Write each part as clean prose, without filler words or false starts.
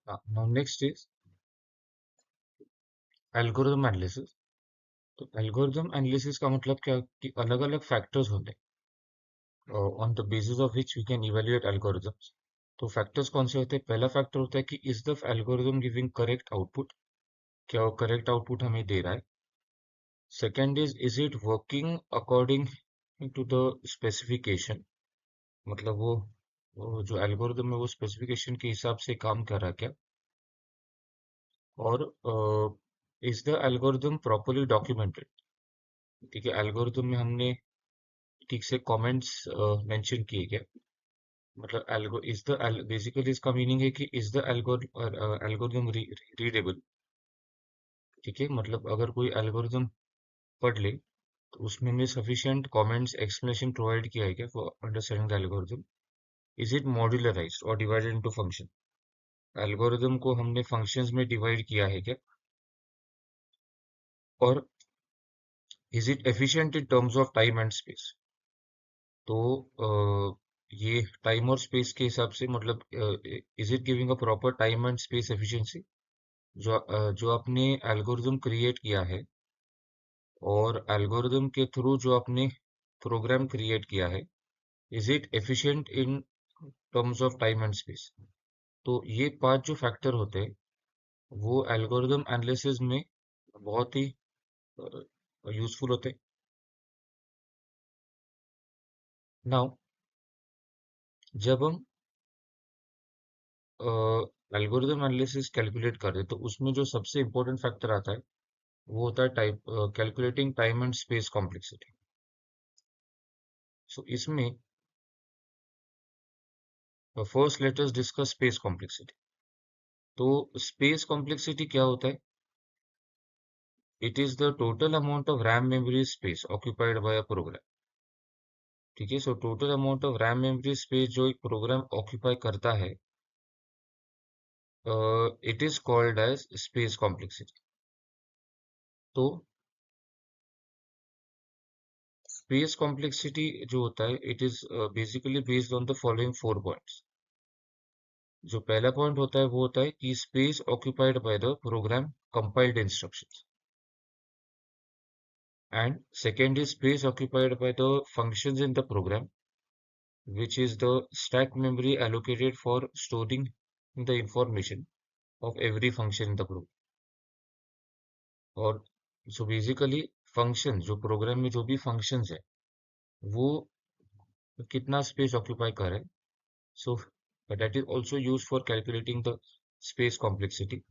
Now next is algorithm analysis. तो algorithm analysis का मतलब क्या कि अलग अलग फैक्टर्स होते हैं on the basis of which we can evaluate algorithms. तो फैक्टर्स कौन से होते हैं? पहला फैक्टर होता है कि is the algorithm giving correct output, क्या वो करेक्ट आउटपुट हमें दे रहा है। Second is it working according to the specification, मतलब वो जो एल्गोरिदम है वो स्पेसिफिकेशन के हिसाब से काम कर रहा है क्या। और is the algorithm properly documented, ठीक है, एल्गोरिदम में हमने ठीक से कमेंट्स मेंशन किए क्या। मतलब एल्गो इज द बेसिकली इसका मीनिंग है कि इज द एल्गोरिदम रीडेबल, ठीक है, मतलब अगर कोई एल्गोरिदम पढ़ ले तो उसमें हमने सफिशिएंट कमेंट्स एक्सप्लेनेशन प्रोवाइड किया है क्या for understanding the algorithm. Is it modularised और डिवाइडेड इनटू फंक्शन, एल्गोरिदम को हमने फंक्शंस में डिवाइड किया है क्या। और is it efficient in terms of time and space. तो ये टाइम और स्पेस के हिसाब से, मतलब is it giving a proper time and space efficiency. जो आपने एल्गोरिदम क्रिएट किया है और एल्गोरिदम के थ्रू जो आपने प्रोग्राम क्रिएट किया है, is it efficient in terms of time and space. तो ये 5 जो फैक्टर होते हैं वो एल्गोरिदम एनालिसिस में बहुत ही यूजफुल होते हैं। नाउ जब हम एल्गोरिदम एनालिसिस कैलकुलेट कर रहे हैं तो उसमें जो सबसे इंपॉर्टेंट फैक्टर आता है वो होता है type calculating time and space complexity. So इसमें first let us discuss space complexity. तो स्पेस कॉम्प्लेक्सिटी क्या होता है? It is the total amount of RAM memory space occupied by a program, ठीक है। So total amount of RAM memory space जो एक program occupy करता है, it is called as space complexity. तो स्पेस कॉम्प्लेक्सिटी जो होता है it is basically based on the following 4 points. जो पहला पॉइंट होता है वो होता है कि space occupied by the program compiled instructions, and second is space occupied by the functions in the program which is the stack memory allocated for storing the information of every function in the program। और so basically function जो programme में जो भी functions है वो कितना space occupy कर रहे हैं, सो that is also use for calculating the space complexity.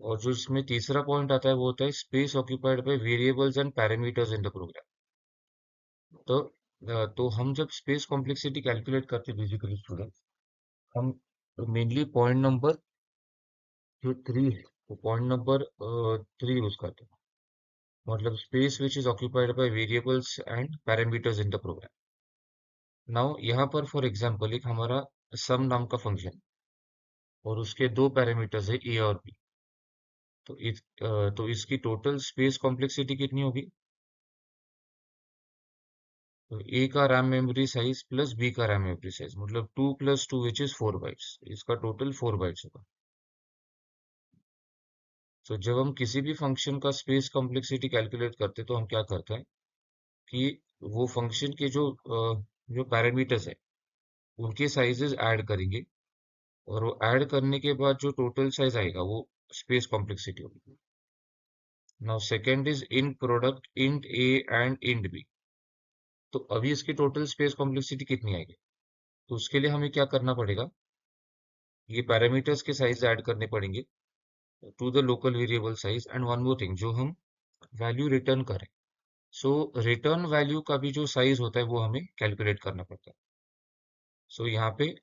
और जो इसमें तीसरा पॉइंट आता है वो होता है space occupied by variables and parameters in the program. तो हम जब स्पेस कॉम्प्लेक्सिटी कैलकुलेट करते हैं बेसिकली स्टूडेंट, हम मेनली पॉइंट नंबर जो 3 है वो पॉइंट नंबर 3 यूज करते हैं, मतलब space which is occupied by variables and parameters in the program. Now यहाँ पर फॉर एग्जांपल एक हमारा सम नाम का फंक्शन और उसके 2 पैरामीटर्स है ए और बी। तो इसकी टोटल स्पेस कॉम्प्लेक्सिटी कितनी होगी? तो ए का RAM memory size plus b का रैम मेमोरी साइज, मतलब 2 + 2 विच इज 4 बाइट्स, इसका टोटल 4 बाइट्स होगा। तो जब हम किसी भी फंक्शन का स्पेस कॉम्प्लेक्सिटी कैलकुलेट करते हैं तो हम क्या करते हैं कि वो फंक्शन के जो पैरामीटर्स है उनके साइजेस ऐड करेंगे, और वो ऐड करने के बाद जो टोटल साइज आएगा वो स्पेस कॉम्प्लेक्सिटी होगी। Now second is in product int a and int b. तो अभी इसकी टोटल स्पेस कॉम्प्लेक्सिटी कितनी आएगी? तो उसके लिए हमें क्या करना पड़ेगा, ये पैरामीटर्स के साइज ऐड करने पड़ेंगे to the local variable size, and one more thing, जो हम वैल्यू रिटर्न करें, सो रिटर्न वैल्यू का भी जो साइज होता है वो हमें कैलकुलेट करना पड़ता है। सो यहाँ पे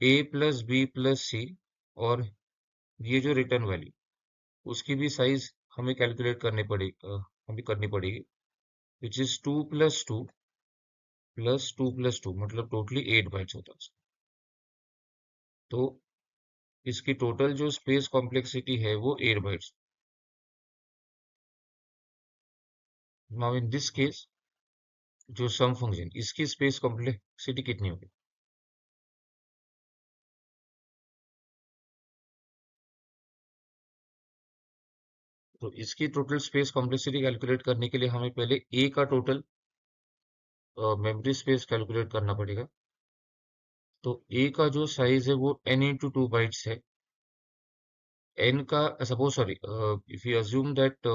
a + b + c, और ये जो रिटर्न वैल्यू उसकी भी साइज हमें कैलकुलेट हमें करनी पड़ेगी, विच इज 2 + 2 + 2 + 2, मतलब टोटली 8 बाइट्स होता है। तो इसकी टोटल जो स्पेस कॉम्प्लेक्सिटी है वो 8 bytes. Now in this case जो सम फंक्शन इसकी स्पेस कॉम्प्लेक्सिटी कितनी होगी? तो इसकी टोटल स्पेस कॉम्प्लेक्सिटी कैलकुलेट करने के लिए हमें पहले ए का टोटल मेमोरी स्पेस कैलकुलेट करना पड़ेगा। तो ए का जो साइज है वो n×2 बाइट्स है। n का suppose sorry if you assume that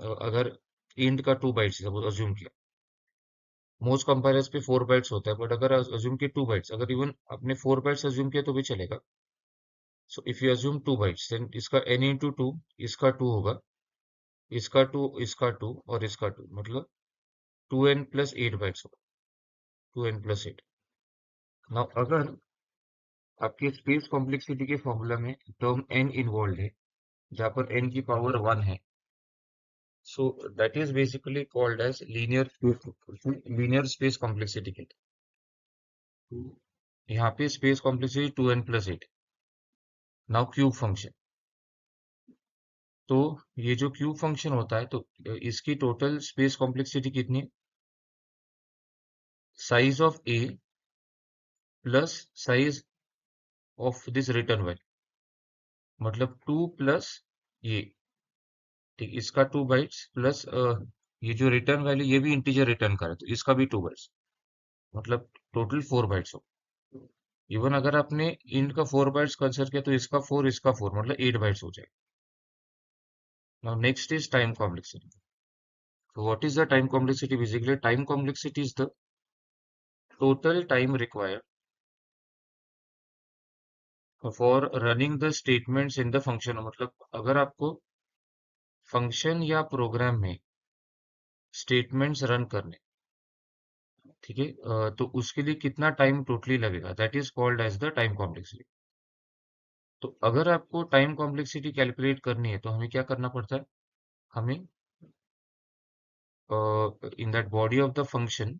अगर int का 2 बाइट्स सपोज अज्यूम किया, मोस्ट कंपाइलर्स पे 4 बाइट्स होता है, बट अगर अज्यूम किया 2 बाइट्स, अगर इवन आपने 4 बाइट्स अज्यूम किया तो भी चलेगा। So if you assume 2 bytes then इसका n×2 इसका 2 होगा, इसका 2 इसका 2 और इसका 2, मतलब 2n+8 बाइट्स होगा। 2n+8। नाउ अगर आपके स्पेस कॉम्प्लेक्सिटी के फॉर्मूला में टर्म n इन्वॉल्व है, जहां पर n की पावर 1 है, so that is basically called as linear space complexity कहते हैं। तो यहाँ पे space complexity 2n+8। Now cube function, तो ये जो क्यूब फंक्शन होता है, तो इसकी टोटल स्पेस कॉम्प्लेक्सिटी कितनी? Size of a plus size of this return value, मतलब 2 प्लस ये, ठीक, इसका 2 बाइट्स प्लस ये जो रिटर्न वैल्यू, ये भी इंटीजर रिटर्न करे तो इसका भी 2 बाइट्स, मतलब टोटल 4 बाइट्स हो। इवन अगर आपने इंट का 4 बाइट्स कंसिडर किया तो इसका 4 मतलब 8 बाइट्स हो जाए। Now next is time complexity. So what is the time complexity? Basically, time complexity is the total time required for running the statements in the function। मतलब अगर आपको फंक्शन या प्रोग्राम में स्टेटमेंट्स रन करने, ठीक है, तो उसके लिए कितना टाइम टोटली लगेगा, that is called as the time complexity. तो अगर आपको टाइम कॉम्प्लेक्सिटी कैलकुलेट करनी है तो हमें क्या करना पड़ता है? हमें in that body of the function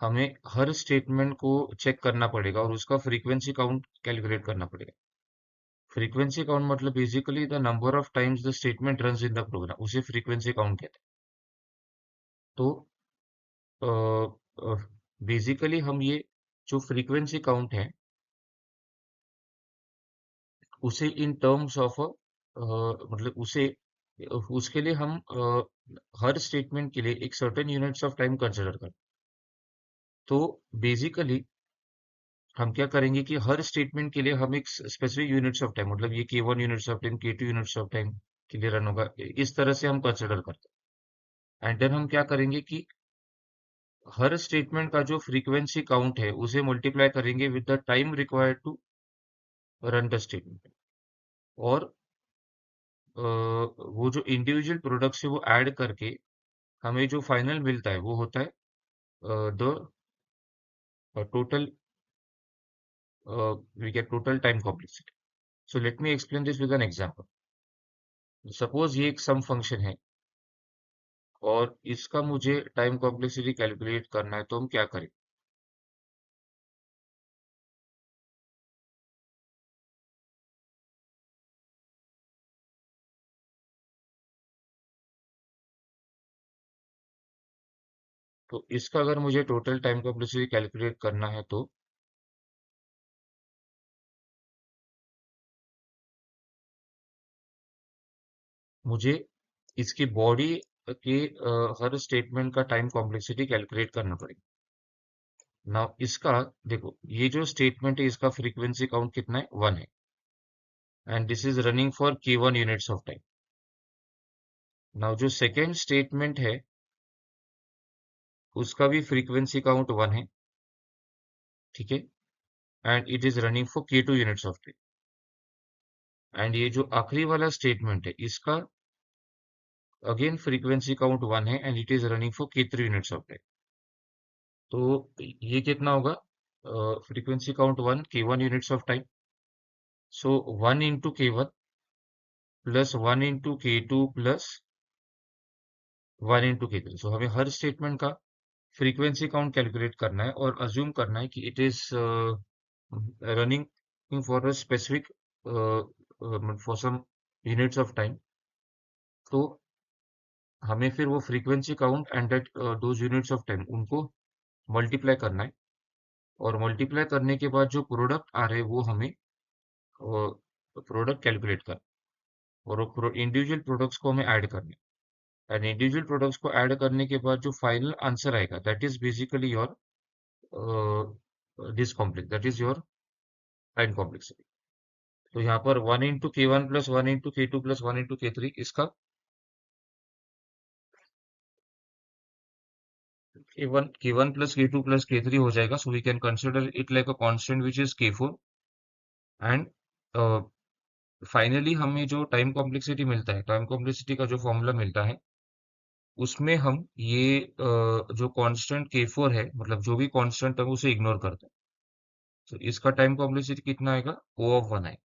हमें हर स्टेटमेंट को चेक करना पड़ेगा और उसका फ्रीक्वेंसी काउंट कैलकुलेट करना पड़ेगा। फ्रीक्वेंसी काउंट मतलब basically the number of times the statement runs in the program, उसे फ्रीक्वेंसी काउंट कहते हैं। तो बेसिकली हम ये जो फ्रीक्वेंसी काउंट है उसे इन टर्म्स ऑफ मतलब उसे उसके लिए हम हर स्टेटमेंट के लिए एक certain units of time consider करते हैं। तो बेसिकली हम क्या करेंगे कि हर स्टेटमेंट के लिए हम एक स्पेसिफिक यूनिट्स ऑफ टाइम, मतलब ये k1 units of time, k2 units of time के लिए रन होगा, इस तरह से हम कंसिडर करते हैं। एंड देन हम क्या करेंगे कि हर स्टेटमेंट का जो फ्रीक्वेंसी काउंट है उसे मल्टीप्लाई करेंगे with the time required to run the statement, और वो जो इंडिविजुअल प्रोडक्ट्स है वो ऐड करके हमें जो फाइनल मिलता है वो होता है the total, we get total time complexity. So let me explain this with an example. Suppose ये एक सम फंक्शन है और इसका मुझे टाइम कॉम्प्लेक्सिटी कैलकुलेट करना है, तो हम क्या करें? तो इसका अगर मुझे टोटल टाइम कॉम्प्लेक्सिटी कैलकुलेट करना है तो मुझे इसकी बॉडी के हर स्टेटमेंट का टाइम कॉम्प्लेक्सिटी कैलकुलेट करना पड़ेगा। नाउ इसका देखो, ये जो स्टेटमेंट है इसका फ्रीक्वेंसी काउंट कितना है? 1 है, and this is running for k1 units of time. Now जो सेकेंड स्टेटमेंट है उसका भी फ्रीक्वेंसी काउंट 1 है, ठीक है, and it is running for k2 units of time. And ये जो आखिरी वाला स्टेटमेंट है इसका अगेन फ्रीक्वेंसी काउंट 1 है and it is running for k3 units of time. तो ये कितना होगा? Frequency count 1, k1 units of time, so 1 into k1 plus 1 into k2 plus 1 into k3। So हमें हर स्टेटमेंट का फ्रीक्वेंसी काउंट कैलकुलेट करना है और अज्यूम करना है कि it is running for a specific for some units of time. तो हमें फिर वो frequency count and that those units of time उनको मल्टीप्लाई करना है, और मल्टीप्लाई करने के बाद जो प्रोडक्ट आ रहे हैं वो हमें प्रोडक्ट कैलकुलेट करना है। और वो इंडिविजुअल प्रोडक्ट्स को हमें ऐड करने, एंड इंडिविजुअल प्रोडक्ट्स को ऐड करने के बाद जो फाइनल आंसर आएगा that is basically your this complex, that is your time complexity. तो यहाँ पर 1 into k1 plus 1 into k2 plus 1 into k3 इसका k1 plus k2 plus k3 हो जाएगा, so we can consider it like a constant which is k4, and finally हमें जो time complexity मिलता है, टाइम कॉम्प्लेक्सिटी का जो फॉर्मूला मिलता है, उसमें हम ये जो कांस्टेंट k4 है, मतलब जो भी कांस्टेंट है उसे इग्नोर करते हैं। तो इसका टाइम कॉम्प्लेक्सिटी कितना आएगा? O of 1 आएगा।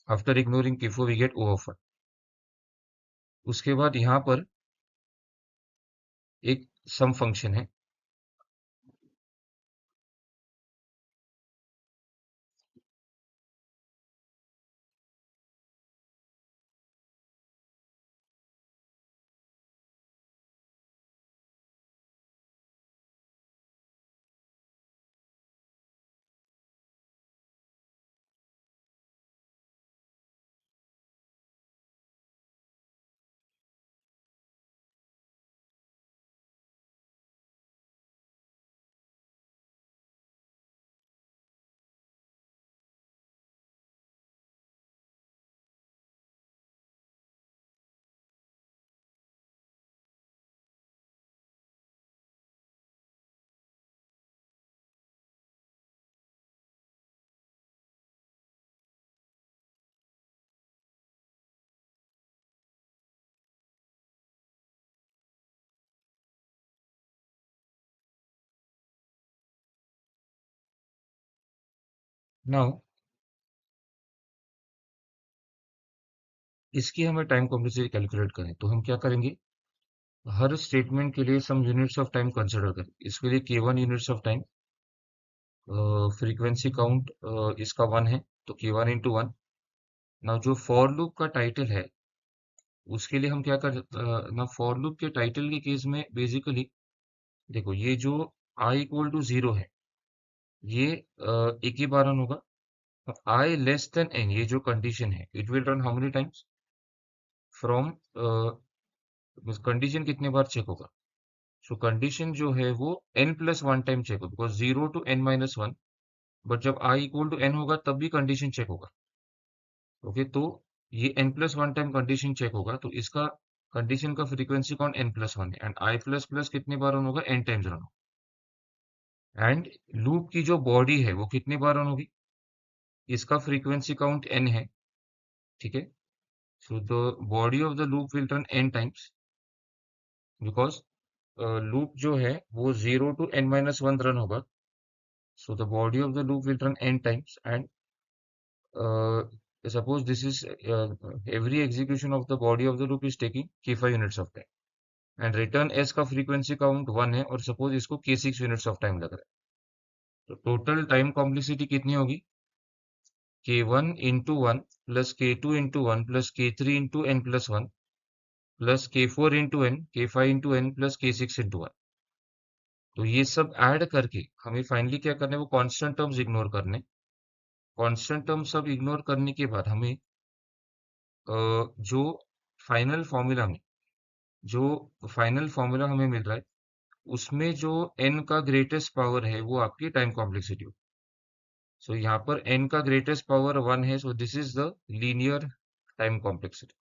After ignoring k4 we get O of 1। उसके बाद यहाँ पर एक सम फंक्शन है। नाउ इसकी हमें टाइम कॉम्प्लेक्सिटी कैलकुलेट करें, तो हम क्या करेंगे? हर स्टेटमेंट के लिए सम यूनिट्स ऑफ टाइम कंसिडर करें। इसके लिए k1 units of time, frequency count इसका 1 है, तो k1 into 1। ना जो फॉर लूप का टाइटल है, उसके लिए हम क्या कर ना फॉर लूप के टाइटल के केस में बेसिकली देखो, ये जो i इक्वल टू 0 है, ये एक ही बार रन होगा। I लेस देन n, ये जो कंडीशन है, it will run how many times from, condition कितने बार चेक होगा? सो कंडीशन जो है वो n+1 टाइम चेक होगा, बिकॉज 0 to n-1, बट जब i इक्वल टू n होगा तब भी कंडीशन चेक होगा। ओके, तो ये n+1 टाइम कंडीशन चेक होगा, तो इसका कंडीशन का फ्रीक्वेंसी काउंट n+1 है, एंड i प्लस प्लस कितने बार रन होगा? n टाइम्स रन होगा। एंड लूप की जो बॉडी है वो कितने बार रन होगी? इसका फ्रीक्वेंसी काउंट n है, ठीक है। So the body of the loop will run n times, because loop जो है वो 0 to n-1 रन होगा। So the body of the loop will run n times, and suppose this is every execution of the body of the loop is taking k5 units of time, and return s का frequency count 1 है, और suppose इसको k6 units of time लग रहा है। तो total time complexity कितनी होगी? k1 into 1 plus k2 into 1 plus k3 into n+1 plus k4 into n, k5 into n plus k6 into 1। तो ये सब ऐड करके हमें फाइनली क्या करना है? वो कांस्टेंट टर्म्स इग्नोर करने। कांस्टेंट टर्म्स सब इग्नोर करने के बाद हमें जो फाइनल फॉर्मूला में जो फाइनल फॉर्मूला हमें मिल रहा है, उसमें जो n का ग्रेटेस्ट पावर है वो आपकी टाइम कॉम्प्लेक्सिटी होगी। सो यहाँ पर n का ग्रेटेस्ट पावर 1 है, so this is the linear time complexity,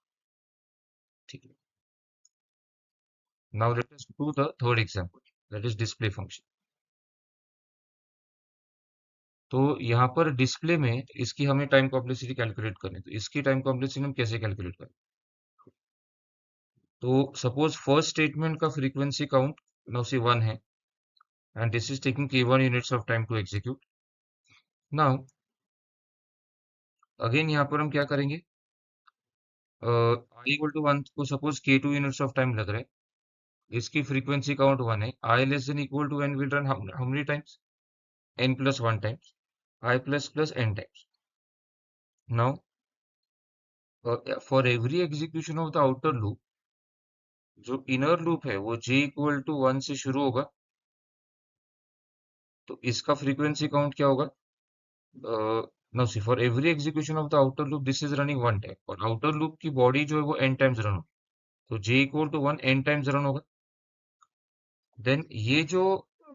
ठीक है। Now let us do the third example, that is display function. तो यहाँ पर डिस्प्ले में इसकी हमें टाइम कॉम्प्लेक्सिटी कैलकुलेट करनी है, तो इसकी टाइम कॉम्प्लेक्सिटी हम कैसे कैलकुलेट करें? तो सपोज फर्स्ट स्टेटमेंट का फ्रीक्वेंसी काउंट नाउ से 1 है, and this is taking k1 units of time to execute. Now again यहाँ पर हम क्या करेंगे? i इक्वल टू 1 को suppose k2 units of time लग रहा है, इसकी फ्रीक्वेंसी काउंट 1 है। i less than equal to n will run how many times? n+1 times, i plus plus n times. Now for every execution of the outer loop, जो inner loop है वो j equal to 1 से शुरू होगा, तो इसका frequency count क्या होगा? Now see for every execution of the outer loop this is running one time, और आउटर लूप की बॉडी जो है वो n टाइम्स रन होगी, तो j equal to 1 n times run होगा। देन ये जो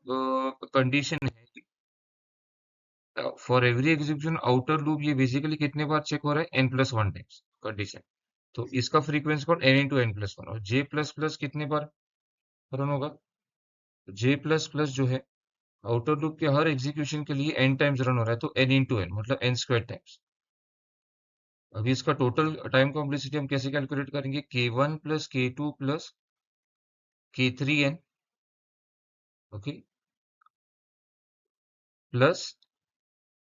कंडीशन है for every execution outer loop, ये बेसिकली कितने बार चेक हो रहा है, n+1 टाइम्स कंडीशन। तो इसका फ्रीक्वेंसी कौन, n इंटू n+1, और j प्लस प्लस कितने बार रन होगा, j प्लस प्लस जो है आउटर लूप के हर एग्जीक्यूशन के लिए n टाइम्स रन हो रहा है, तो n इंटू n मतलब n² टाइम्स। अभी इसका टोटल टाइम कॉम्प्लेक्सिटी हम कैसे कैलकुलेट करेंगे, k1 plus k2 plus k3n, okay, plus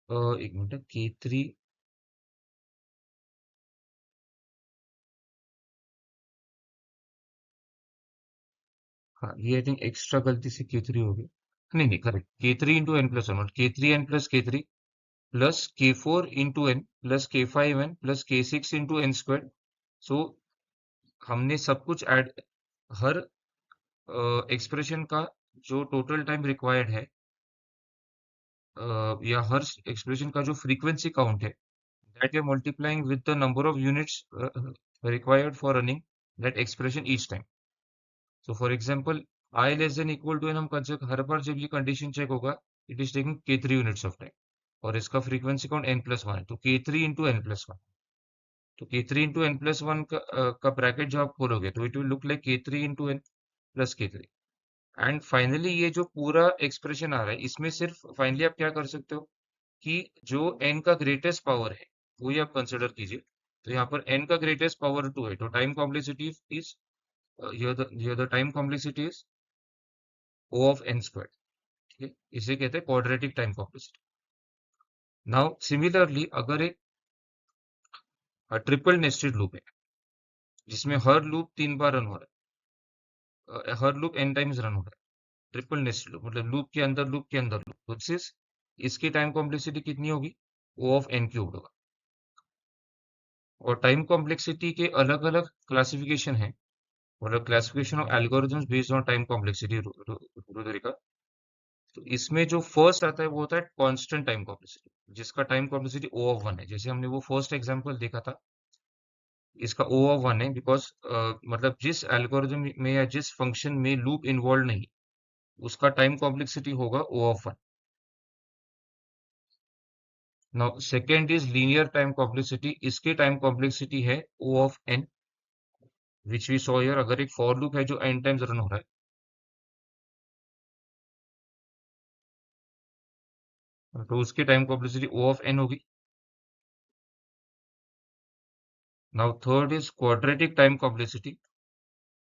एक मिनट, k3, हाँ ये आई थिंक एक्स्ट्रा गलती से k3 हो गई, नहीं नहीं correct, k3 into n+1, k3n plus k3 plus k4 into n plus k5n plus k6 into n²। सो हमने सब कुछ ऐड, हर एक्सप्रेशन का जो टोटल टाइम रिक्वायर्ड है, या हर एक्सप्रेशन का जो फ्रीक्वेंसी काउंट है, that we are multiplying with the number of units required for running that expression each time. So for example I less than equal to n, हम consider हर बार जब ये कंडीशन चेक होगा, it is taking k3 units of time, और इसका frequency count n+1 है, तो k3 इंटू n+1, तो k3 इंटू n+1 का ब्रैकेट जो आप खोलोगे तो it will look like k3 into n plus k3। And finally ये जो पूरा एक्सप्रेशन आ रहा है, इसमें सिर्फ फाइनली आप क्या कर सकते हो कि जो n का ग्रेटेस्ट पावर है वही आप कंसिडर कीजिए। तो यहाँ पर n का ग्रेटेस्ट पावर 2 है, तो time complexity is, here the time complexity is O of n squared, ठीक है, इसे कहते हैं quadratic time complexity. Now similarly अगर एक ट्रिपल नेस्टेड लूप है जिसमें हर लूप 3 बार रन हो रहा है, हर लूप n टाइम्स रन हो रहा है, ट्रिपल नेस्टेड लूप मतलब लूप के अंदर लूप के अंदर लूप, तो इसकी टाइम कॉम्प्लेक्सिटी कितनी होगी, O of n क्यूब्ड होगा। और टाइम कॉम्प्लेक्सिटी के अलग अलग क्लासिफिकेशन है, मतलब classification of algorithms based on time complexity Rudrika. तो इसमें जो फर्स्ट आता है वो होता है कांस्टेंट टाइम कॉम्प्लेक्सिटी, जिसका टाइम कॉम्प्लेक्सिटी O of 1 है, जैसे हमने वो फर्स्ट एग्जांपल देखा था, इसका O of 1 है बिकॉज मतलब जिस एल्गोरिथम में या जिस फंक्शन में लूप इन्वॉल्व नहीं, उसका टाइम कॉम्प्लेक्सिटी होगा O of 1। Now second is linear time complexity, इसकी टाइम कॉम्प्लेक्सिटी है O of n, which we saw here. अगर एक फॉर लूप है जो n टाइम्स रन हो रहा है तो उसकी time complexity O of n होगी। Now third is quadratic time complexity,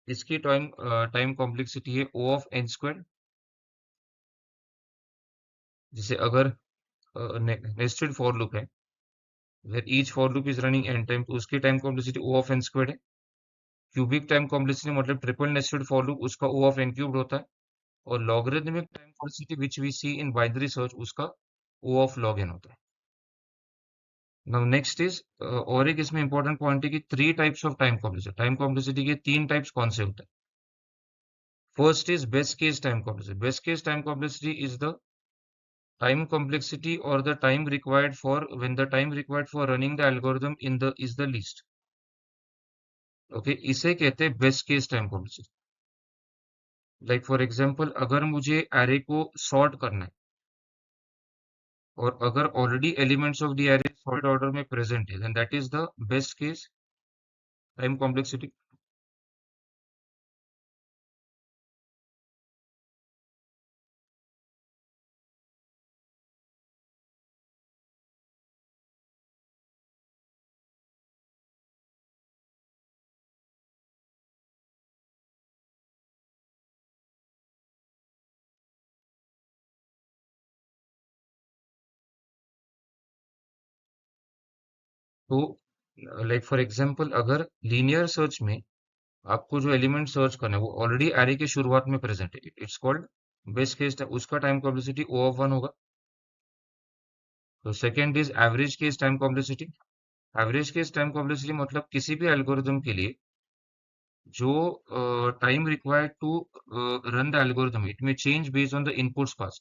इसकी टाइम कॉम्प्लेक्सिटी है O of n²। जैसे अगर नेस्टेड फॉर लूप है where each for loop is running n time, तो उसकी time complexity O of n² है। Cubic time complexity मतलब ट्रिपल नेस्टेड फॉर लूप, उसका O of n क्यूब्ड होता है। और logarithmic time complexity which we see in binary search, उसका O of log n होता है। नाउ नेक्स्ट इज और एक इसमें इंपॉर्टेंट पॉइंट है कि 3 टाइप्स ऑफ टाइम कॉम्प्लेक्सिटी के 3 टाइप्स कौन से होते हैं। First is best case time complexity, best case time complexity is the time complexity or the time required for when the time required for running the algorithm in the is the least, okay, इसे कहते हैं best case time complexity. Like for example अगर मुझे array को sort करना है और अगर already elements of the array sorted order में प्रेजेंट है, then that is the best case time complexity. तो लाइक फॉर एग्जांपल अगर लीनियर सर्च में आपको जो एलिमेंट सर्च करना है वो ऑलरेडी एरे के शुरुआत में प्रेजेंट है, इट्स कॉल्ड बेस्ट केस, उसका टाइम कॉम्प्लेक्सिटी O of 1 होगा। तो second is average case time complexity, average case time complexity मतलब किसी भी एल्गोरिथम के लिए जो time required to run the algorithm, it में change based on the inputs pass,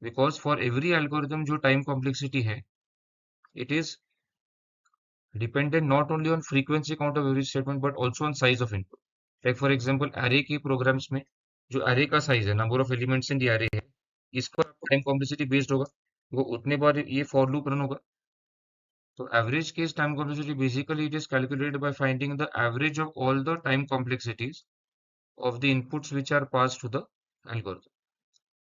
because for every algorithm जो टाइम कॉम्प्लेक्सिटी है it is dependent not only on frequency count of every statement but also on size of input. Like for example, array की programs में जो array का size है, number of elements in the array है, इस पर time complexity based होगा, वो उतने बार ये फॉर लूप रन होगा. So average case time complexity basically it is calculated by finding the average of all the time complexities of the inputs which are passed to the algorithm.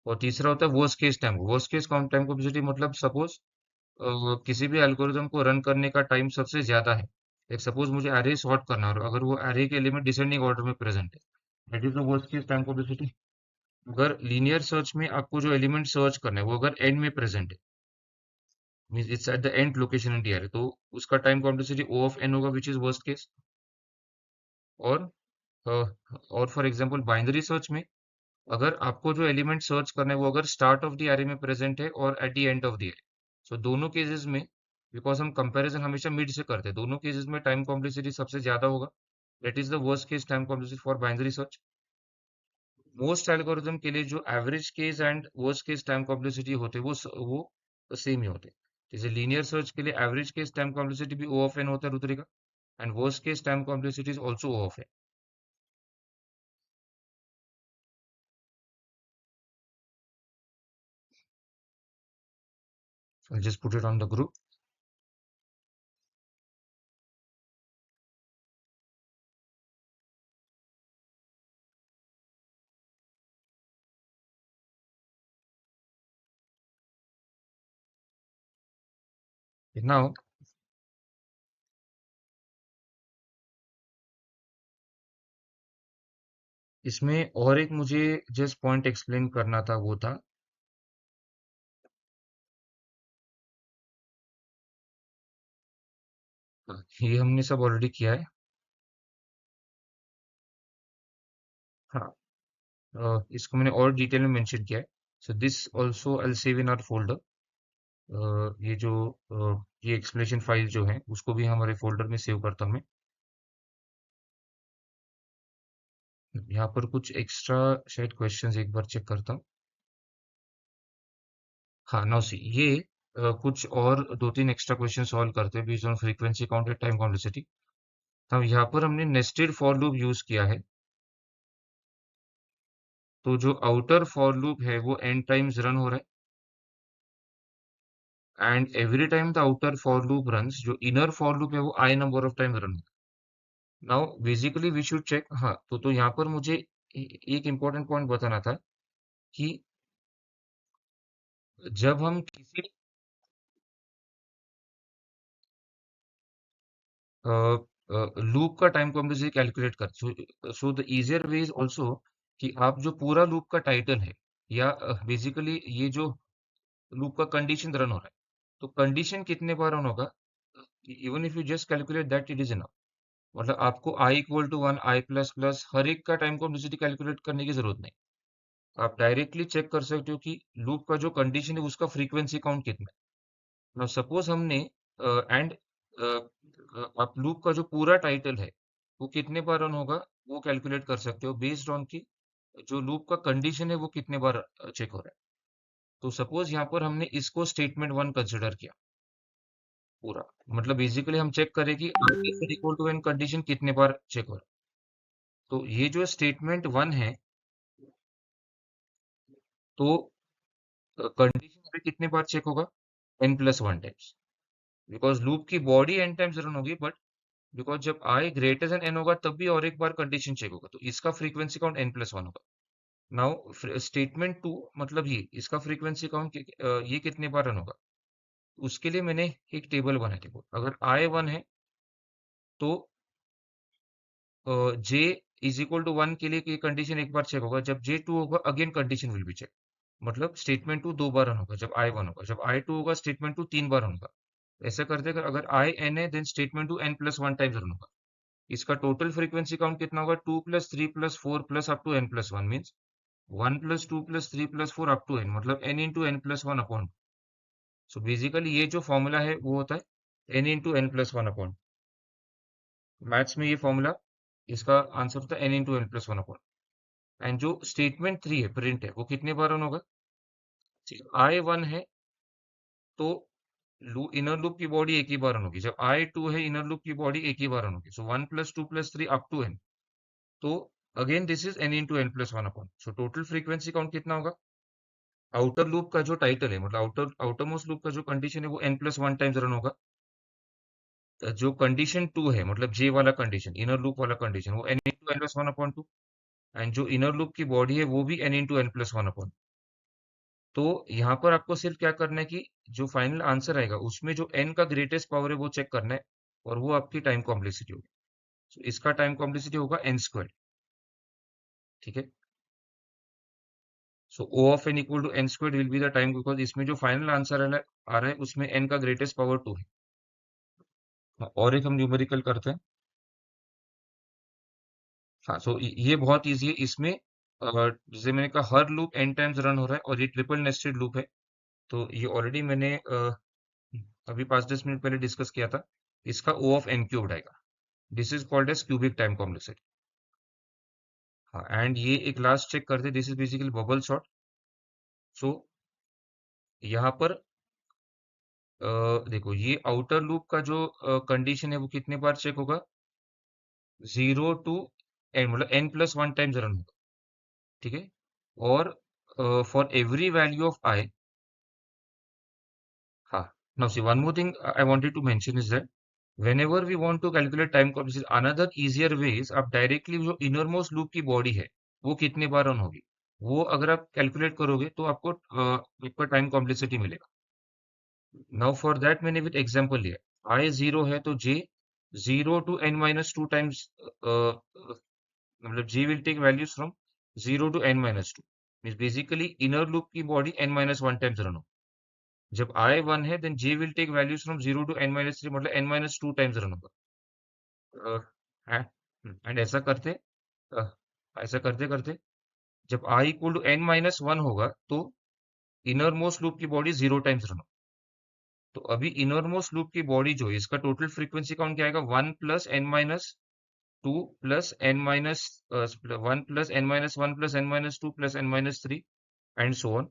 और तीसरा होता है worst case time. Worst case time complexity मतलब suppose किसी भी algorithm को run करने का टाइम सबसे ज्यादा है. एक सपोज मुझे एरे सॉर्ट करना है और अगर वो एरे के एलिमेंट डिसेंडिंग ऑर्डर में प्रेजेंट है, that is the worst case time complexity. अगर लीनियर सर्च में आपको जो एलिमेंट सर्च करना है वो अगर एंड में प्रेजेंट है, means it's at the end location in the array, तो उसका time complexity O of n होगा विच इज वर्स्ट केस. और और फॉर एग्जांपल बाइनरी सर्च में अगर आपको जो एलिमेंट सर्च करना है वो अगर स्टार्ट ऑफ द एरे में प्रेजेंट है और at the end of the array, so दोनों केसेस में, बिकॉज हम कंपैरिजन हमेशा मिड से करते हैं, दोनों केसेस में टाइम कॉम्प्लेक्सिटी सबसे ज्यादा होगा. That is the worst case time complexity for binary search. Most algorithm के लिए जो average case and worst case time complexity होते हैं वो सेम ही होते हैं. जैसे लीनियर सर्च के लिए एवरेज केस टाइम कॉम्प्लेक्सिटी भी ओ ऑफ एन होता है रुद्री का, and worst case time complexity is also O of n. I'll just put it on the group. Now इसमें और एक मुझे जस्ट पॉइंट एक्सप्लेन करना था, वो था ये हमने सब ऑलरेडी किया है. हाँ, इसको मैंने और डिटेल में मेंशन किया है. So this also I will save in our folder. ये जो ये एक्सप्लेनेशन फाइल जो है उसको भी हमारे फोल्डर में सेव करता हूँ मैं. यहाँ पर कुछ एक्स्ट्रा शायद क्वेश्चंस एक बार चेक करता हूँ. हाँ, नाउ सी ये कुछ और दो तीन एक्स्ट्रा क्वेश्चन सॉल्व करते हैं based on frequency count and time complexity. अब यहाँ पर हमने नेस्टेड फॉर लूप यूज किया है. तो जो आउटर फॉर लूप है वो n टाइम्स रन हो रहा है, and every time the outer for loop runs, जो इनर फॉर लूप है वो i number of time run. Now basically we should check. हाँ, तो यहाँ पर मुझे एक इंपॉर्टेंट पॉइंट बताना था कि जब हम किसी लूप का टाइम कॉम्प्लेक्सिटी कैलकुलेट करते, so the easier way is also कि आप जो पूरा लूप का टाइटल है, या बेसिकली ये जो लूप का कंडीशन रन हो रहा है, तो कंडीशन कितने बार रन होगा, even if you just calculate that it is enough. मतलब आपको i equal to 1, i plus plus हर एक का टाइम कॉम्प्लेक्सिटी कैलकुलेट करने की जरूरत नहीं. आप डायरेक्टली चेक कर सकते हो कि लूप का जो कंडीशन है उसका फ्रीक्वेंसी काउंट कितना है. नाउ सपोज हमने एंड आप लूप का जो पूरा टाइटल है वो कितने बार रन होगा वो कैलकुलेट कर सकते हो बेस्ड ऑन की जो लूप का कंडीशन है वो कितने बार चेक हो रहा है. तो सपोज यहाँ पर हमने इसको स्टेटमेंट वन कंसिडर किया पूरा, मतलब बेसिकली हम चेक करें कि इक्वल टू एन कंडीशन कितने बार चेक हो रहा है. तो ये जो स्टेटमेंट वन है, तो कंडीशन पे कितने बार चेक होगा, n plus one times, because loop की बॉडी n टाइम्स रन होगी, बट बिकॉज जब i ग्रेटर देन n होगा तब भी और एक बार कंडीशन चेक होगा, तो इसका frequency count n plus one होगा. नाउ स्टेटमेंट टू मतलब ये इसका फ्रीक्वेंसी काउंट ये कितने बार रन होगा, उसके लिए मैंने एक टेबल बनाई थी. अगर i वन है तो j is equal to one के लिए ये कंडीशन एक बार चेक होगा, जब j टू होगा again condition will be check. मतलब स्टेटमेंट टू दो बार रन होगा जब i वन होगा, जब i टू होगा स्टेटमेंट टू तीन बार रन होगा. ऐसा करते हैं, अगर i n है then statement two n plus one times run होगा. इसका टोटल फ्रीक्वेंसी काउंट कितना होगा, two plus three plus four plus up to n plus one, means one plus two plus three plus four up to n, मतलब n into n plus one upon. So basically ये जो formula है वो होता है n into n plus one upon. Maths में ये formula, इसका आंसर होता है n into n plus one upon. And जो स्टेटमेंट थ्री है प्रिंट है वो कितने बार रन होगा, आई वन है तो इनर लूप की बॉडी एक ही बार रन होगी। जब आई टू है, इनर लूप की बॉडी एक ही बार रन होगी। So 1 + 2 + 3 up to n. तो again this is n into n plus one upon. So total frequency count कितना होगा? आउटर लूप का जो टाइटल है, मतलब आउटर मोस्ट लूप का जो कंडीशन है, वो n+1 टाइम्स रन होगा। जो कंडीशन 2 है, मतलब जे वाला कंडीशन, इनर लूप वाला कंडीशन, वो n into n plus one upon two. And जो इनर लूप की बॉडी है, वो भी n into n plus one upon. तो यहाँ पर आपको सिर्फ क्या करना है कि जो फाइनल आंसर आएगा उसमें जो n का ग्रेटेस्ट पावर है वो चेक करना है, और वो आपकी टाइम कॉम्प्लेक्सिटी होगी। तो इसका टाइम कॉम्प्लेक्सिटी होगा n²। ठीक है। So O of n equal to n² will be the time, because इसमें जो फाइनल आंसर आ रहा है उसमें n का ग्रेटेस्ट पावर 2 है। हाँ, और एक हम न्यूमेरिकल करते हैं। हाँ, सो ये बहुत इजी है। इसमें जैसे मैंने कहा, हर लूप n टाइम्स रन हो रहा है, और ये ट्रिपल नेस्टेड लूप है। तो ये ऑलरेडी मैंने अभी 5-10 मिनट पहले डिस्कस किया था। इसका O of n³ आएगा। This is called as cubic time complexity. हाँ, एंड ये एक लास्ट चेक करते, this is basically bubble sort. So यहाँ पर देखो, ये आउटर लूप का जो कंडीशन है वो कितने बार चेक होगा? 0 to n, मतलब n+1 टाइम्स रन होगा। ठीक है। और फॉर एवरी वैल्यू ऑफ आई, हाँ, now see one more thing I wanted to mention is that whenever we want to calculate time complexity, another easier way is आप directly जो innermost loop की body है वो कितने बार रन होगी, वो अगर आप कैलकुलेट करोगे तो आपको आपका टाइम कॉम्प्लेक्सिटी मिलेगा। नाउ फॉर दैट मैंने विद एग्जांपल लिया, आई 0 है तो जे 0 to n-2 टाइम्स, मतलब J will take values from 0 to n-2, means basically inner loop की बॉडी n-1 टाइम्स रन हो। जब आई 1 है, then J will take values from 0 to n-3, मतलब n-2 टाइम्स रन होगा। एंड अ, ऐसा करते करते जब आई इक्वल टू n-1 होगा तो इनर मोस्ट लूप की बॉडी 0 टाइम्स रन हो। तो अभी इनर मोस्ट लूप की बॉडी जो है, इसका टोटल फ्रीक्वेंसी काउंट क्या आएगा? 1 + n-2 + n-1 + n-1 + n-2 + n-3 and so on.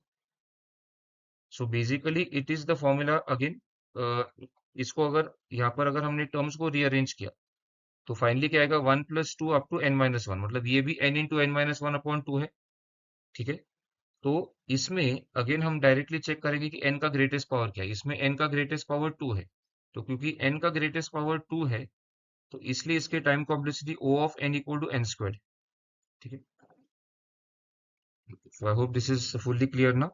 So basically it is the formula again. इसको अगर यहाँ पर अगर हमने टर्म्स को रीअरेंज किया तो फाइनली क्या आएगा? 1 + 2 अप टू n-1, मतलब ये भी n इंटू n-1 अपॉन 2 है। ठीक है। तो इसमें अगेन हम डायरेक्टली चेक करेंगे कि n का ग्रेटेस्ट पावर क्या है। इसमें n का ग्रेटेस्ट पावर 2 है। तो क्योंकि n का ग्रेटेस्ट पावर 2 है, तो इसलिए इसके time complexity O of n equal to n²। ठीक है। So I hope this is fully clear ना।